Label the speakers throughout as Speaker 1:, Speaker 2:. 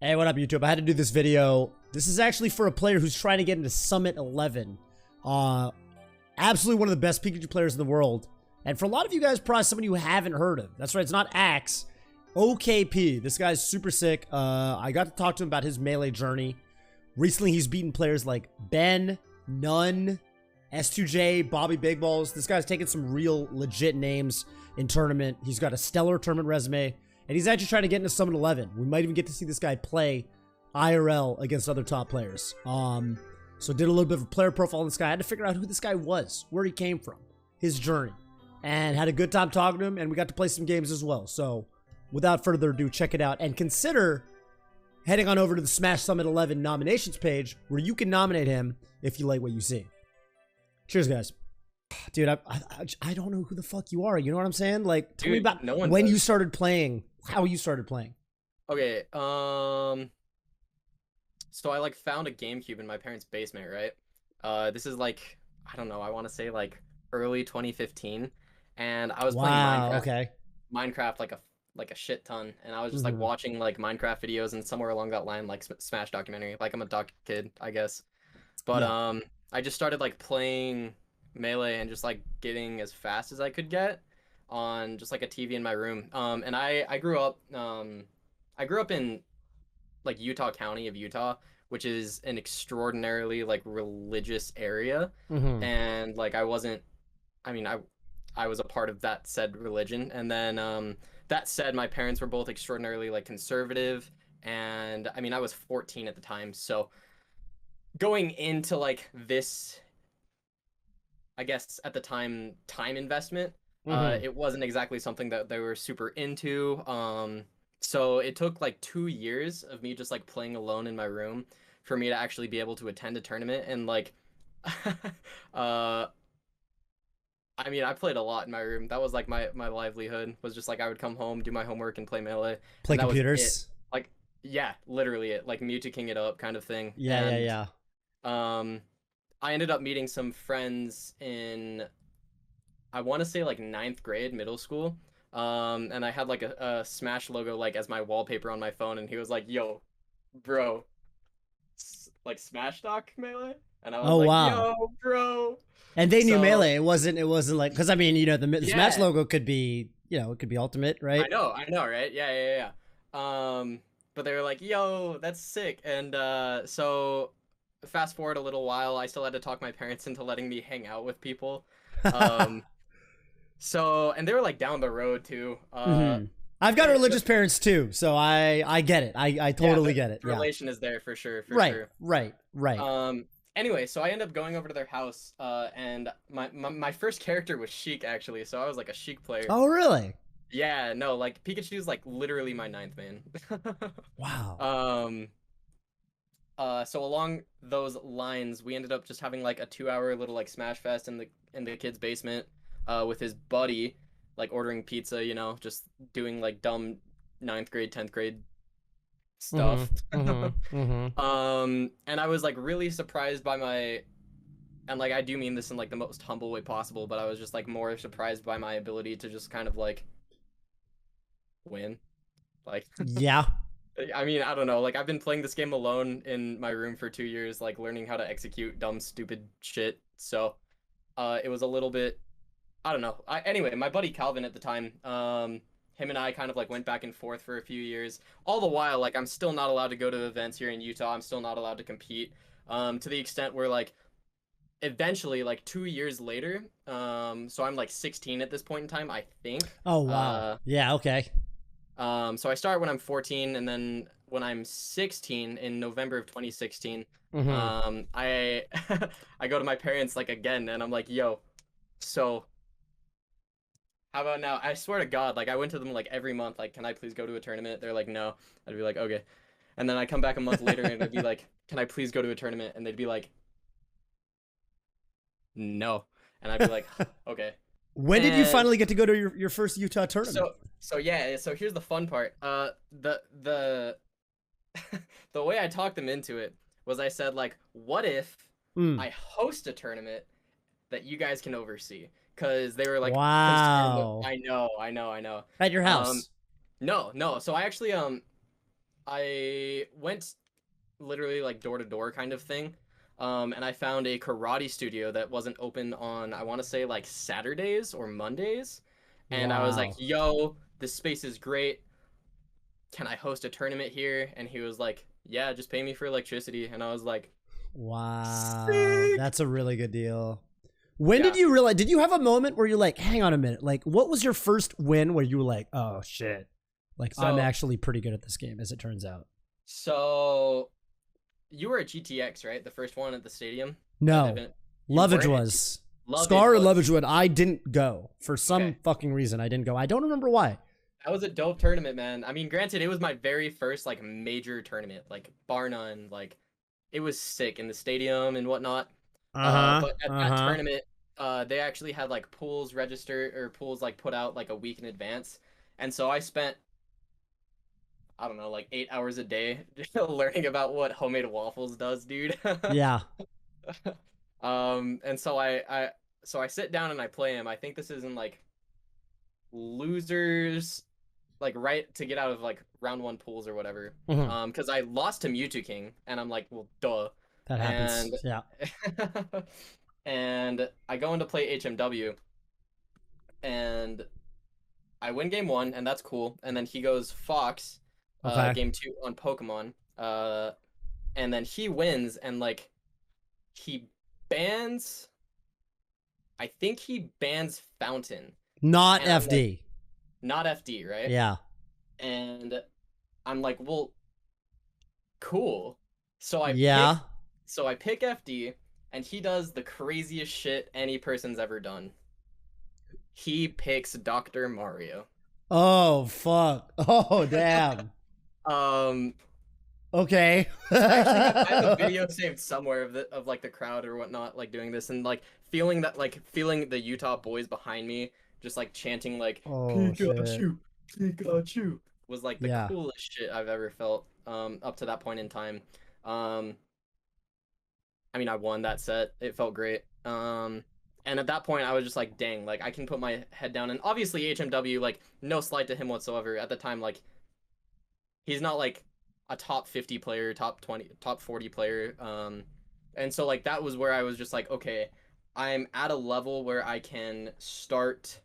Speaker 1: Hey, what up, YouTube? I had to do this video. This is actually for a player who's trying to get into Summit 11. Absolutely one of the best Pikachu players in the world. And for a lot of you guys, probably somebody you haven't heard of. That's right, it's not Axe. OkayP. This guy's super sick. I got to talk to him about his Melee journey. Recently, he's beaten players like Ben, Nun, S2J, Bobby Big Balls. This guy's taken some real legit names in tournament. He's got a stellar tournament resume. And he's actually trying to get into Summit 11. We might even get to see this guy play IRL against other top players. So did a little bit of a player profile on this guy. I had to figure out who this guy was, where he came from, his journey. And had a good time talking to him, and we got to play some games as well. So without further ado, check it out. And consider heading on over to the Smash Summit 11 nominations page, where you can nominate him if you like what you see. Cheers, guys. Dude, I don't know who the fuck you are. You know what I'm saying? Like, tell me about when you started playing, how you started playing.
Speaker 2: Okay, so I like found a GameCube in my parents' basement, right? This is like, I don't know, I want to say like early 2015, and I was playing Minecraft.
Speaker 1: Okay.
Speaker 2: Minecraft like a shit ton, and I was just like watching like Minecraft videos, and somewhere along that line, like Smash documentary. Like, I'm a doc kid, I guess. But
Speaker 1: yeah.
Speaker 2: I just started like playing Melee and just like getting as fast as I could get on just like a TV in my room. And I grew up in like Utah County of Utah, which is an extraordinarily like religious area. And like I was a part of that said religion. And then that said, my parents were both extraordinarily like conservative, and I mean, I was 14 at the time, so going into like this, I guess at the time investment, it wasn't exactly something that they were super into. So it took like 2 years of me just like playing alone in my room for me to actually be able to attend a tournament. And like I mean, I played a lot in my room. That was like my livelihood, was just like I would come home, do my homework, and play Melee.
Speaker 1: Play
Speaker 2: and that
Speaker 1: computers.
Speaker 2: was it. Like, yeah, literally it. Like Mewtwoking it up kind of thing.
Speaker 1: Yeah,
Speaker 2: and,
Speaker 1: yeah.
Speaker 2: I ended up meeting some friends in, I want to say like 9th grade, middle school. And I had like a Smash logo like as my wallpaper on my phone, and he was like, "Yo, bro, like Smash Doc Melee?" And I was like,
Speaker 1: wow.
Speaker 2: "Yo, bro."
Speaker 1: And they knew Melee. It wasn't like, because I mean, you know, the Smash
Speaker 2: Yeah.
Speaker 1: logo could be, you know, it could be Ultimate, right?
Speaker 2: I know, right? Yeah. But they were like, "Yo, that's sick." And so fast forward a little while, I still had to talk my parents into letting me hang out with people. So, and they were like down the road too.
Speaker 1: I've got religious parents too, so I get it. I totally get it.
Speaker 2: The relation is there for sure.
Speaker 1: Right.
Speaker 2: Anyway, so I ended up going over to their house, and my first character was Sheik, actually. So I was like a Sheik player.
Speaker 1: Oh, really?
Speaker 2: Yeah, no, like Pikachu's like literally my 9th main.
Speaker 1: Wow.
Speaker 2: So along those lines, we ended up just having like a 2-hour little like Smash Fest in the kid's basement, with his buddy, like ordering pizza, you know, just doing like dumb 9th grade, 10th grade stuff. And I was like really surprised by and like I do mean this in like the most humble way possible, but I was just like more surprised by my ability to just kind of like win. Like,
Speaker 1: yeah.
Speaker 2: I mean, I don't know, like I've been playing this game alone in my room for 2 years, like learning how to execute dumb stupid shit. So it was a little bit, I don't know. Anyway, my buddy Calvin at the time, him and I kind of like went back and forth for a few years. All the while, like I'm still not allowed to go to events here in Utah. I'm still not allowed to compete. To the extent where like eventually, like 2 years later, so I'm like 16 at this point in time, I think.
Speaker 1: Oh wow. Yeah. Okay.
Speaker 2: So I start when I'm 14, and then when I'm 16 in November of 2016, I I go to my parents like again, and I'm like, "Yo, so how about now?" I swear to God, like I went to them like every month, like, "Can I please go to a tournament?" They're like, "No." I'd be like, "Okay." And then I come back a month later, and I'd be like, "Can I please go to a tournament?" And they'd be like, "No." And I'd be like, "Okay."
Speaker 1: When did you finally get to go to your first Utah tournament?
Speaker 2: So yeah, so here's the fun part. The the way I talked them into it was I said like, "What if I host a tournament that you guys can oversee?" Because they were like,
Speaker 1: wow.
Speaker 2: I know.
Speaker 1: At your house?
Speaker 2: No. So I actually I went literally like door to door kind of thing. And I found a karate studio that wasn't open on, I want to say like Saturdays or Mondays. And I was like,
Speaker 1: Wow.
Speaker 2: yo, this space is great. Can I host a tournament here? And he was like, yeah, just pay me for electricity. And I was like,
Speaker 1: Wow.
Speaker 2: sick.
Speaker 1: That's a really good deal. When did
Speaker 2: Yeah.
Speaker 1: you realize, did you have a moment where you're like, hang on a minute, like what was your first win where you were like, oh shit, like I'm
Speaker 2: So,
Speaker 1: actually pretty good at this game, as it turns out?
Speaker 2: so you were at GTX, right? The first one at the stadium. That
Speaker 1: No,
Speaker 2: event. You
Speaker 1: Lovage
Speaker 2: weren't at
Speaker 1: was.
Speaker 2: Lovage
Speaker 1: Scar and
Speaker 2: was.
Speaker 1: Lovage would. I didn't go for some
Speaker 2: Okay.
Speaker 1: fucking reason. I didn't go. I don't remember why.
Speaker 2: That was a dope tournament, man. I mean, granted, it was my very first like major tournament, like bar none. Like, it was sick in the stadium and whatnot.
Speaker 1: Uh-huh.
Speaker 2: But at that
Speaker 1: Uh-huh.
Speaker 2: tournament, they actually had like pools register or pools like put out like a week in advance, and so I spent, I don't know, like 8 hours a day learning about what homemade waffles does, dude.
Speaker 1: Yeah.
Speaker 2: And so I sit down and I play him. I think this is in like losers, like right to get out of like round one pools or whatever.
Speaker 1: Mhm.
Speaker 2: Because I lost to Mewtwo King, and I'm like, well, duh.
Speaker 1: That happens.
Speaker 2: And
Speaker 1: Yeah.
Speaker 2: and I go into play HMW, and I win game one, and that's cool. And then he goes Fox,
Speaker 1: Okay.
Speaker 2: game two on Pokemon, and then he wins, and like he bans. I think he bans Fountain,
Speaker 1: Not
Speaker 2: and I'm like,
Speaker 1: FD.
Speaker 2: not FD, right?
Speaker 1: Yeah.
Speaker 2: And I'm like, well, cool. So I
Speaker 1: Yeah.
Speaker 2: pick FD, and he does the craziest shit any person's ever done. He picks Dr. Mario.
Speaker 1: Oh fuck. Oh damn.
Speaker 2: Um,
Speaker 1: Okay.
Speaker 2: I have a video saved somewhere of like the crowd or whatnot like doing this, and like feeling the Utah boys behind me just like chanting like
Speaker 1: Oh shit.
Speaker 2: Pikachu, Pikachu was like the
Speaker 1: Yeah.
Speaker 2: coolest shit I've ever felt up to that point in time. Um, I mean, I won that set. It felt great. And at that point, I was just like, dang, like I can put my head down. And obviously, HMW, like, no slight to him whatsoever. At the time, like, he's not like a top 50 player, top 20, top 40 player. And so like that was where I was just like, okay, I'm at a level where I can start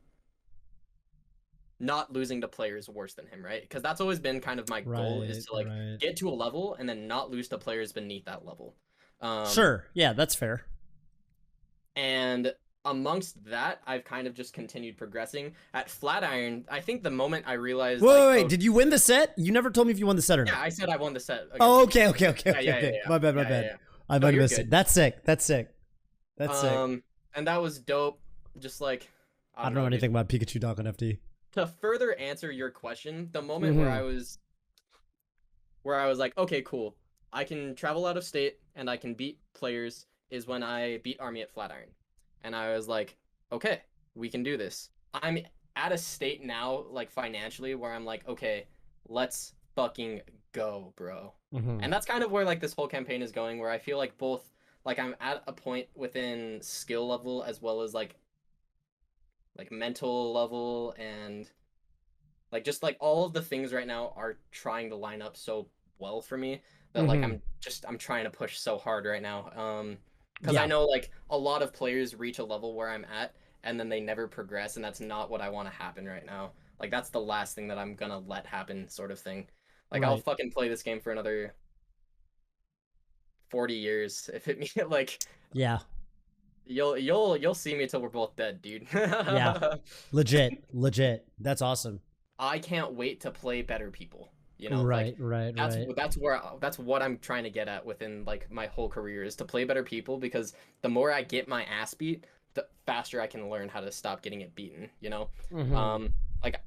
Speaker 2: not losing to players worse than him, right? Because that's always been kind of my goal, is
Speaker 1: Right.
Speaker 2: to like
Speaker 1: Right.
Speaker 2: get to a level and then not lose to players beneath that level.
Speaker 1: Sure. Yeah, that's fair.
Speaker 2: And amongst that, I've kind of just continued progressing. At Flatiron, I think the moment I realized,
Speaker 1: Wait,
Speaker 2: like,
Speaker 1: wait, wait.
Speaker 2: oh,
Speaker 1: Did you win the set? You never told me if you won the set or
Speaker 2: yeah,
Speaker 1: not.
Speaker 2: I said I won the set against
Speaker 1: Oh,
Speaker 2: him.
Speaker 1: okay, okay, okay,
Speaker 2: Yeah,
Speaker 1: okay,
Speaker 2: yeah, yeah,
Speaker 1: okay.
Speaker 2: yeah.
Speaker 1: My bad, my
Speaker 2: Yeah,
Speaker 1: bad.
Speaker 2: yeah, yeah.
Speaker 1: I
Speaker 2: No,
Speaker 1: might have
Speaker 2: you're
Speaker 1: missed it.
Speaker 2: good.
Speaker 1: That's sick. That's sick. That's sick.
Speaker 2: And that was dope. Just like, I
Speaker 1: I
Speaker 2: don't
Speaker 1: don't know
Speaker 2: know, dude.
Speaker 1: anything about Pikachu Doc on FD.
Speaker 2: To further answer your question, the moment
Speaker 1: Mhm.
Speaker 2: where I was like, okay, cool, I can travel out of state and I can beat players, is when I beat Army at Flatiron. And I was like, okay, we can do this. I'm at a state now, like financially, where I'm like, okay, let's fucking go, bro.
Speaker 1: Mhm.
Speaker 2: And that's kind of where like this whole campaign is going, where I feel like both, like I'm at a point within skill level as well as like mental level, and like just like all of the things right now are trying to line up so well for me that like
Speaker 1: Mhm.
Speaker 2: I'm trying to push so hard right now. Because I
Speaker 1: Yeah.
Speaker 2: know like a lot of players reach a level where I'm at and then they never progress, and that's not what I want to happen right now. Like that's the last thing that I'm gonna let happen, sort of thing. Like I'll
Speaker 1: Right.
Speaker 2: fucking play this game for another 40 years if it me like
Speaker 1: Yeah.
Speaker 2: you'll see me till we're both dead, dude.
Speaker 1: Yeah. Legit. Legit. That's awesome.
Speaker 2: I can't wait to play better people. You know, like
Speaker 1: Right. Right. Right.
Speaker 2: that's what I'm trying to get at within like my whole career, is to play better people, because the more I get my ass beat, the faster I can learn how to stop getting it beaten, you know?
Speaker 1: Mhm.
Speaker 2: Like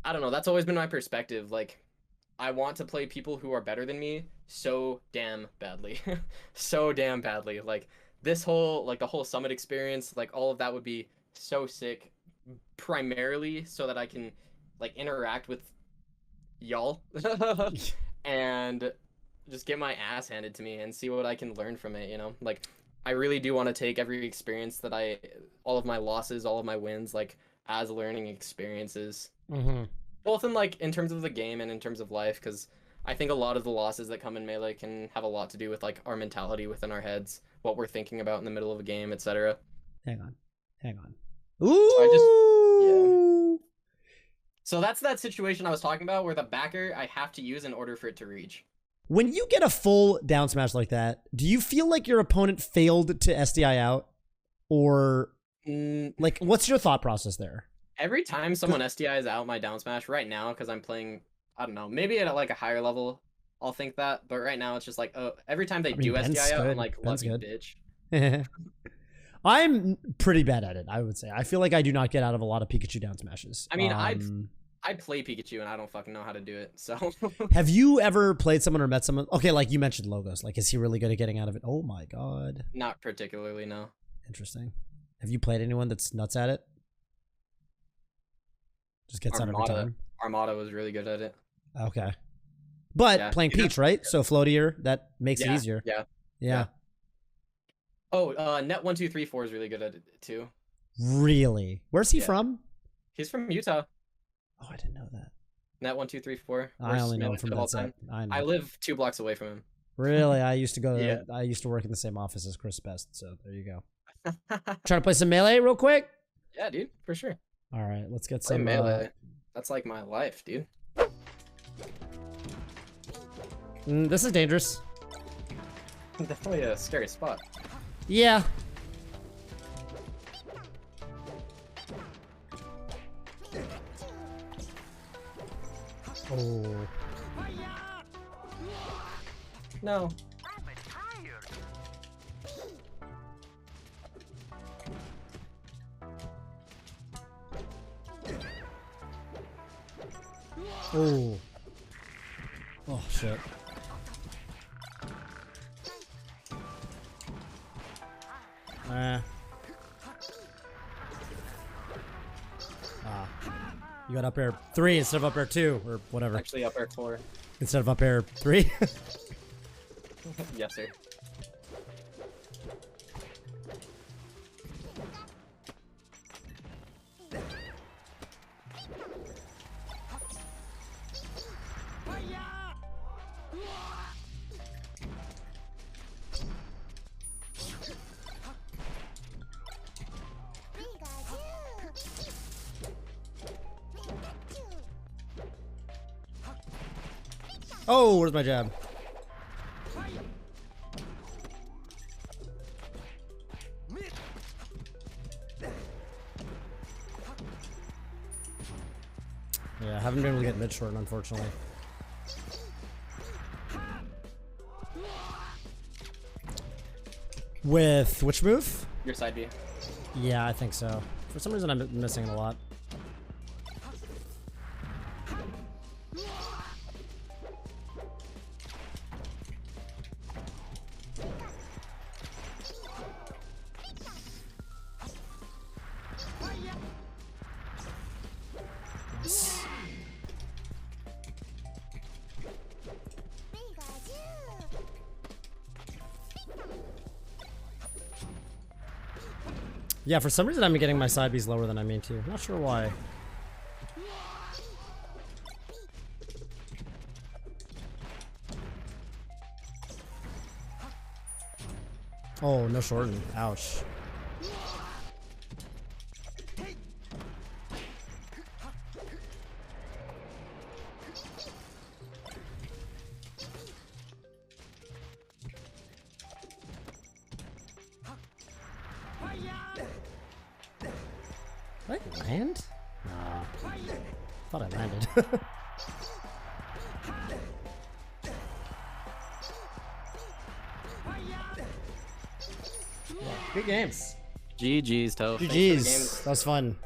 Speaker 2: I don't know, that's always been my perspective. Like I want to play people who are better than me so damn badly. So damn badly. Like this whole like the whole summit experience, like all of that would be so sick, primarily so that I can like interact with y'all and just get my ass handed to me and see what I can learn from it, you know? Like I really do want to take every experience that all of my losses, all of my wins, like as learning experiences,
Speaker 1: Mhm.
Speaker 2: both in like in terms of the game and in terms of life, because I think a lot of the losses that come in Melee can have a lot to do with like our mentality within our heads, what we're thinking about in the middle of a game, etc.
Speaker 1: Hang on.
Speaker 2: Ooh. So that's that situation I was talking about where the backer I have to use in order for it to reach.
Speaker 1: When you get a full down smash like that, do you feel like your opponent failed to SDI out? Or like, what's your thought process there?
Speaker 2: Every time someone SDIs out my down smash right now, because I'm playing, I don't know, maybe at like a higher level, I'll think that. But right now it's just like, oh, every time they do SDI out, I'm like, lucky bitch.
Speaker 1: I'm pretty bad at it, I would say. I feel like I do not get out of a lot of Pikachu down smashes.
Speaker 2: I mean, I play Pikachu and I don't fucking know how to do it, so.
Speaker 1: Have you ever played someone or met someone? Okay, like you mentioned Logos. Like, is he really good at getting out of it? Oh my god.
Speaker 2: Not particularly, no.
Speaker 1: Interesting. Have you played anyone that's nuts at it? Just gets out every time?
Speaker 2: Armada was really good at it.
Speaker 1: Okay. But playing Peach, right? So floatier, that makes it easier. Yeah.
Speaker 2: Oh, Net1234 is really good at it too.
Speaker 1: Really? Where's he from?
Speaker 2: He's from Utah.
Speaker 1: Oh, I didn't know that.
Speaker 2: Net1234.
Speaker 1: I only know him from that set.
Speaker 2: I live 2 blocks away from him.
Speaker 1: Really? I used to go to I used to work in the same office as Chris Best, so there you go. Trying to play some Melee real quick?
Speaker 2: Yeah, dude, for sure.
Speaker 1: All right, let's get some
Speaker 2: Melee. That's like my life, dude.
Speaker 1: This is dangerous.
Speaker 2: Definitely a scary spot.
Speaker 1: Yeah. Oh.
Speaker 2: No.
Speaker 1: Oh. Oh shit. You got up air 3 instead of up air 2 or whatever.
Speaker 2: Actually up air 4.
Speaker 1: Instead of up air 3?
Speaker 2: Yes, sir.
Speaker 1: Oh, where's my jab? Yeah, I haven't been able to get mid short, unfortunately. With which move?
Speaker 2: Your side B.
Speaker 1: Yeah, I think so. For some reason, I'm missing it a lot. Yeah, for some reason I'm getting my side Bs lower than I mean to. Not sure why. Oh, no shorten. Ouch. Did I land? Nah. Thought I landed. Yeah, good games.
Speaker 2: GG's, Toph.
Speaker 1: GG's. That was fun.